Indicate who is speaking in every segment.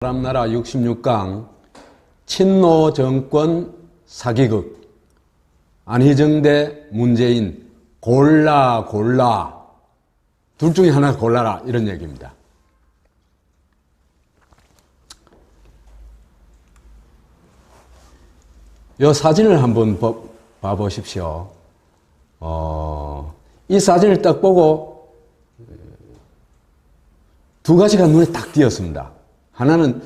Speaker 1: 사람나라 66강 친노 정권 사기극 안희정 대 문재인 골라 둘 중에 하나 골라라 이런 얘기입니다. 이 사진을 한번 봐보십시오. 이 사진을 딱 보고 두 가지가 눈에 딱 띄었습니다. 하나는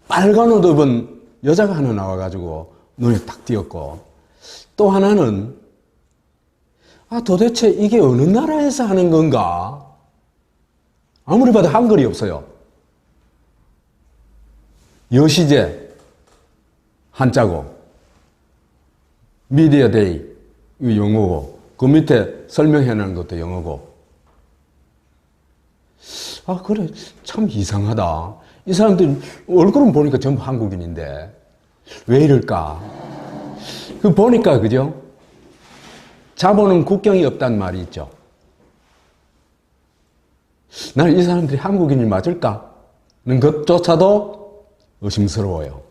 Speaker 1: 빨간 옷 입은 여자가 하나 나와가지고 눈에 딱 띄었고, 또 하나는 도대체 이게 어느 나라에서 하는 건가? 아무리 봐도 한글이 없어요. 여시제 한자고, 미디어데이 이 영어고, 그 밑에 설명해 놓은 것도 영어고. 그래, 참 이상하다. 이 사람들 얼굴은 보니까 전부 한국인인데 왜 이럴까? 그 보니까 그죠? 자본은 국경이 없다는 말이 있죠. 나는 이 사람들이 한국인이 맞을까? 는 것조차도 의심스러워요.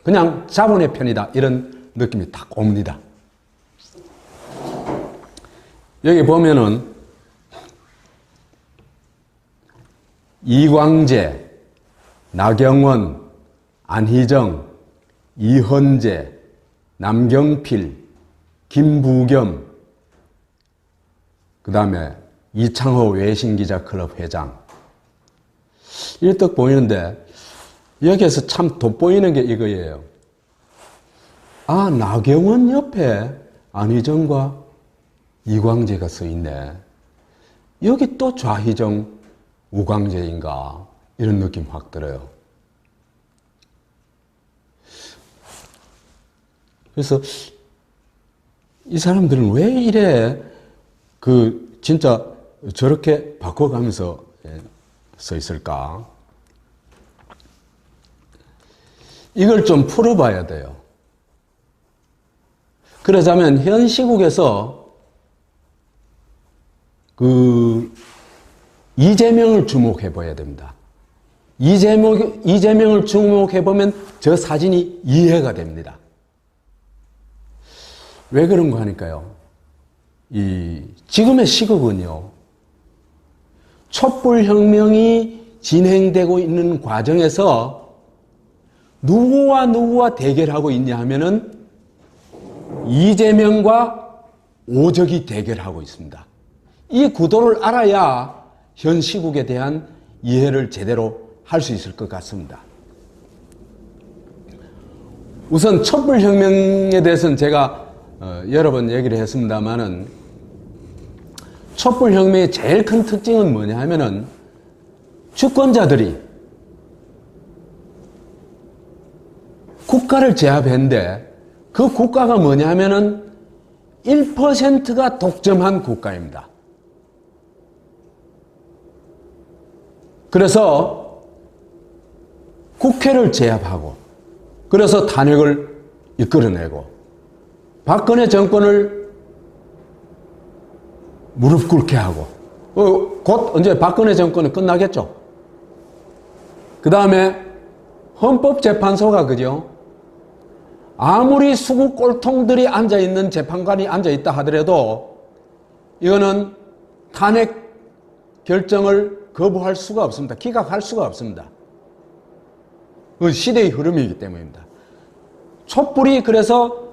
Speaker 1: 그냥 자본의 편이다 이런 느낌이 딱 옵니다. 여기 보면은 이광재, 나경원, 안희정, 이헌재, 남경필, 김부겸, 그 다음에 이창호 외신기자클럽 회장. 이렇게 보이는데 여기에서 참 돋보이는 게 이거예요. 나경원 옆에 안희정과 이광재가 써 있네. 여기 또 좌희정, 우광재인가 이런 느낌 확 들어요. 그래서 이 사람들은 왜 이래 진짜 저렇게 바꿔가면서 써 있을까? 이걸 좀 풀어봐야 돼요. 그러자면 현 시국에서 이재명을 주목해 봐야 됩니다. 이재명을 주목해 보면 저 사진이 이해가 됩니다. 왜 그런가 하니까요. 지금의 시국은요, 촛불혁명이 진행되고 있는 과정에서 누구와 대결하고 있냐 하면은 이재명과 오적이 대결하고 있습니다. 이 구도를 알아야 현 시국에 대한 이해를 제대로 할 수 있을 것 같습니다. 우선 촛불혁명에 대해서는 제가 여러 번 얘기를 했습니다만은 촛불혁명의 제일 큰 특징은 뭐냐 하면은 주권자들이 국가를 제압했는데 그 국가가 뭐냐 하면은 1%가 독점한 국가입니다. 그래서 국회를 제압하고, 그래서 탄핵을 이끌어내고, 박근혜 정권을 무릎 꿇게 하고, 곧 언제 박근혜 정권은 끝나겠죠. 그 다음에 헌법재판소가 그죠? 아무리 수구 꼴통들이 앉아있는 재판관이 앉아있다 하더라도 이거는 탄핵 결정을 거부할 수가 없습니다. 기각할 수가 없습니다. 그 시대의 흐름이기 때문입니다. 촛불이 그래서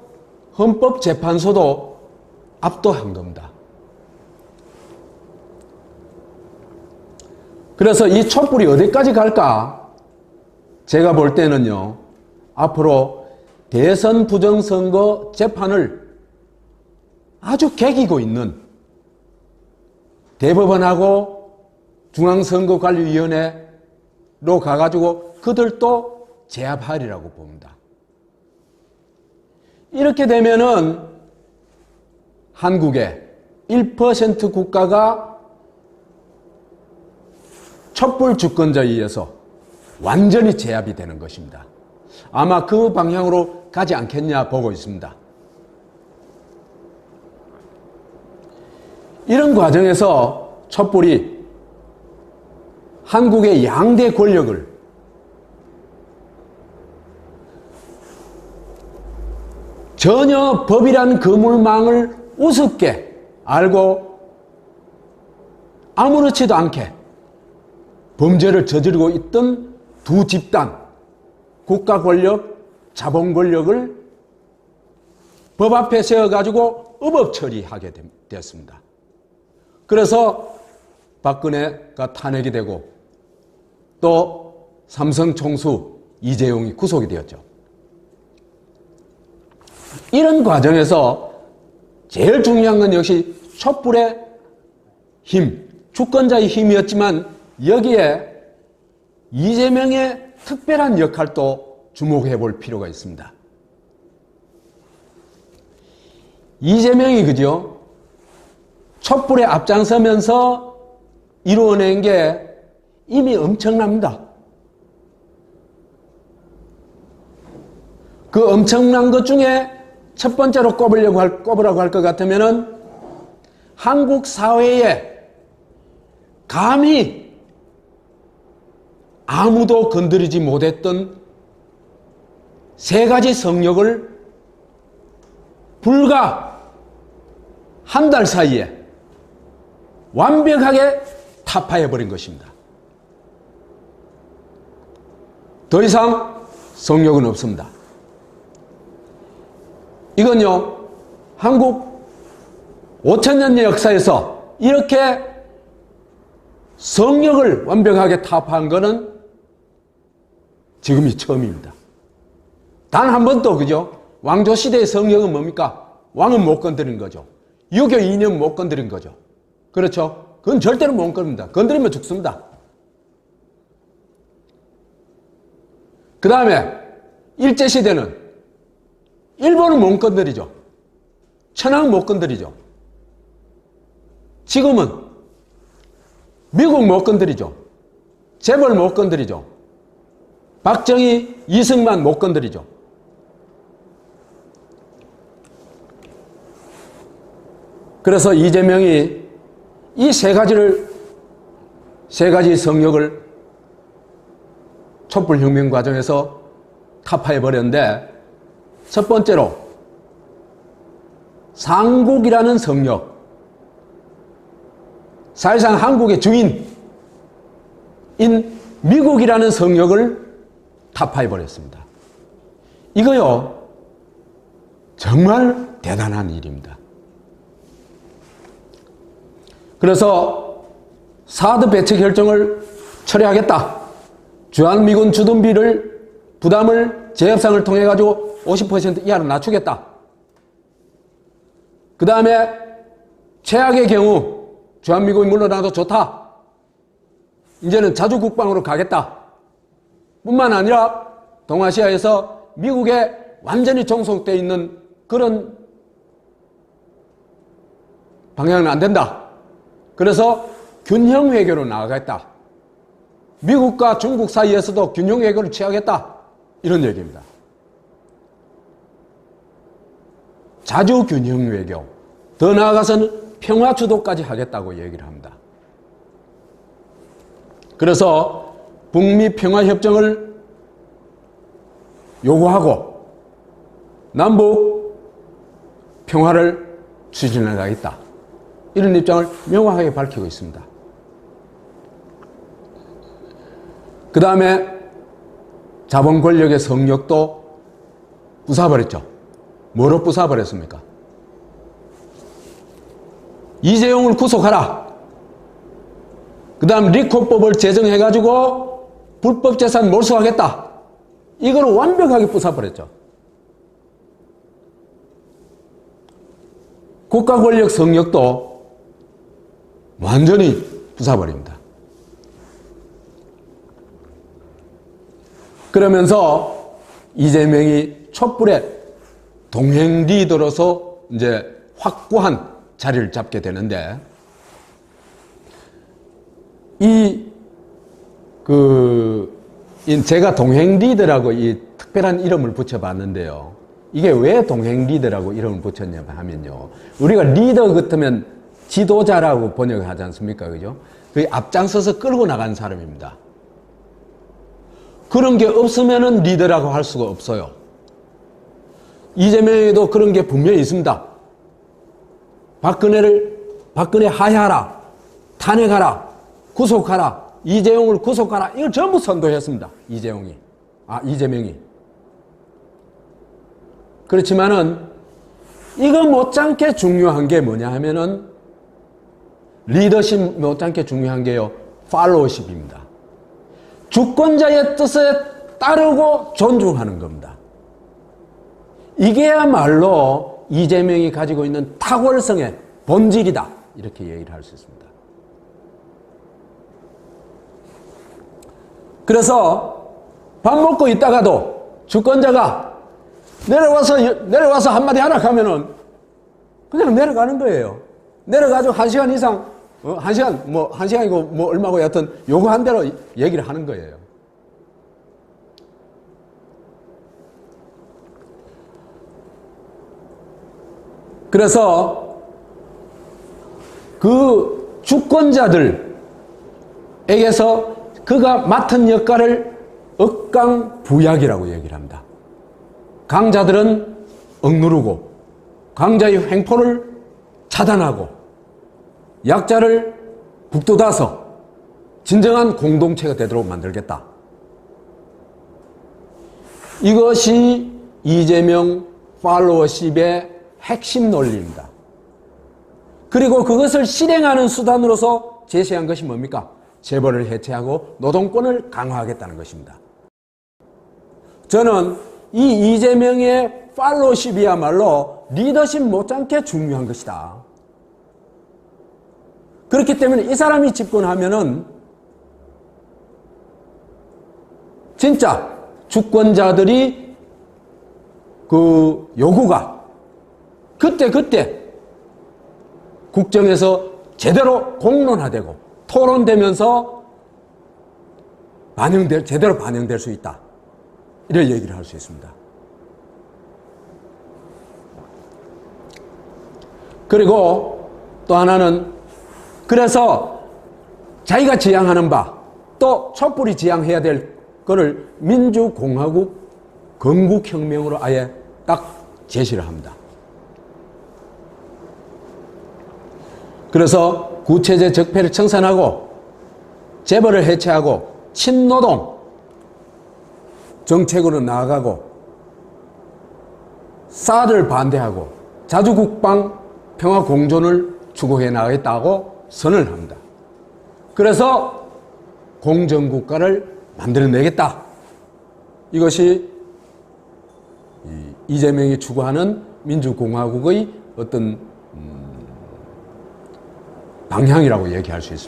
Speaker 1: 헌법재판소도 압도한 겁니다. 그래서 이 촛불이 어디까지 갈까? 제가 볼 때는요, 앞으로 대선 부정선거 재판을 아주 개기고 있는 대법원하고 중앙선거관리위원회로 가가지고 그들도 제압하리라고 봅니다. 이렇게 되면은 한국의 1% 국가가 촛불 주권자에 의해서 완전히 제압이 되는 것입니다. 아마 그 방향으로 가지 않겠냐 보고 있습니다. 이런 과정에서 촛불이 한국의 양대 권력을 전혀 법이란 그물망을 우습게 알고 아무렇지도 않게 범죄를 저지르고 있던 두 집단, 국가 권력, 자본 권력을 법 앞에 세워가지고 의법 처리하게 됐습니다. 그래서 박근혜가 탄핵이 되고 또 삼성 총수 이재용이 구속이 되었죠. 이런 과정에서 제일 중요한 건 역시 촛불의 힘, 주권자의 힘이었지만 여기에 이재명의 특별한 역할도 주목해 볼 필요가 있습니다. 이재명이 그죠? 촛불에 앞장서면서 이루어낸 게 이미 엄청납니다. 그 엄청난 것 중에 첫 번째로 꼽으라고 할 것 같으면은 한국 사회에 감히 아무도 건드리지 못했던 세 가지 성역을 불과 한 달 사이에 완벽하게 타파해버린 것입니다. 더 이상 성역은 없습니다. 이건요, 한국 5,000년 역사에서 이렇게 성역을 완벽하게 타파한 것은 지금이 처음입니다. 단 한 번도, 그죠? 왕조시대의 성역은 뭡니까? 왕은 못 건드린 거죠. 유교 이념 못 건드린 거죠. 그렇죠? 그건 절대로 못 건드립니다. 건드리면 죽습니다. 그 다음에 일제시대는 일본은 못 건드리죠. 천황은 못 건드리죠. 지금은 미국 못 건드리죠. 재벌 못 건드리죠. 박정희, 이승만 못 건드리죠. 그래서 이재명이 이 세 가지 성역을 촛불혁명 과정에서 타파해버렸는데, 첫 번째로 상국이라는 성역, 사실상 한국의 주인인 미국이라는 성역을 타파해버렸습니다. 이거요, 정말 대단한 일입니다. 그래서 사드 배치 결정을 철회하겠다. 주한미군 주둔비를 부담을 재협상을 통해 가지고 50% 이하로 낮추겠다. 그 다음에 최악의 경우 주한미군이 물러나도 좋다. 이제는 자주국방으로 가겠다. 뿐만 아니라 동아시아에서 미국에 완전히 종속되어 있는 그런 방향은 안 된다. 그래서 균형 외교로 나아가겠다. 미국과 중국 사이에서도 균형 외교를 취하겠다. 이런 얘기입니다. 자주 균형 외교, 더 나아가서는 평화 주도까지 하겠다고 얘기를 합니다. 그래서 북미 평화 협정을 요구하고 남북 평화를 추진해 가겠다. 이런 입장을 명확하게 밝히고 있습니다. 그 다음에 자본 권력의 성역도 부숴버렸죠. 뭐로 부숴버렸습니까? 이재용을 구속하라. 그 다음 리코법을 제정해가지고 불법 재산 몰수하겠다. 이걸 완벽하게 부숴버렸죠. 국가 권력 성역도 완전히 부숴버립니다. 그러면서 이재명이 촛불의 동행 리더로서 이제 확고한 자리를 잡게 되는데, 제가 동행 리더라고 이 특별한 이름을 붙여봤는데요. 이게 왜 동행 리더라고 이름을 붙였냐 하면요. 우리가 리더 같으면 지도자라고 번역하지 않습니까? 그죠? 그 앞장서서 끌고 나간 사람입니다. 그런 게 없으면은 리더라고 할 수가 없어요. 이재명에도 그런 게 분명히 있습니다. 박근혜 하야하라, 탄핵하라, 구속하라, 이재용을 구속하라, 이걸 전부 선도했습니다. 이재명이. 그렇지만은 이거 못지않게 중요한 게 뭐냐 하면은 리더십 못지않게 중요한 게요, 팔로우십입니다. 주권자의 뜻에 따르고 존중하는 겁니다. 이게야말로 이재명이 가지고 있는 탁월성의 본질이다, 이렇게 얘기를 할 수 있습니다. 그래서 밥 먹고 있다가도 주권자가 내려와서 한마디 하라 하면은 그냥 내려가는 거예요. 내려가지고 1시간 이상, 1시간이고 얼마고 여하튼 요구한 대로 얘기를 하는 거예요. 그래서 그 주권자들에게서 그가 맡은 역할을 억강부약이라고 얘기를 합니다. 강자들은 억누르고 강자의 횡포를 차단하고 약자를 북돋아서 진정한 공동체가 되도록 만들겠다. 이것이 이재명 팔로워십의 핵심 논리입니다. 그리고 그것을 실행하는 수단으로서 제시한 것이 뭡니까? 재벌을 해체하고 노동권을 강화하겠다는 것입니다. 저는 이 이재명의 팔로우십이야말로 리더십 못지않게 중요한 것이다. 그렇기 때문에 이 사람이 집권하면은 진짜 주권자들이 그 요구가 그때 국정에서 제대로 공론화되고 토론되면서 제대로 반영될 수 있다, 이런 얘기를 할 수 있습니다. 그리고 또 하나는, 그래서 자기가 지향하는 바, 또 촛불이 지향해야 될 거를 민주공화국 건국혁명으로 아예 딱 제시를 합니다. 그래서 구체제 적폐를 청산하고 재벌을 해체하고 친노동 정책으로 나아가고 사드를 반대하고 자주국방 평화 공존을 추구해 나가겠다고 선언을 합니다. 그래서 공정국가를 만들어내겠다. 이것이 이재명이 추구하는 민주공화국의 어떤 방향이라고 얘기할 수 있습니다.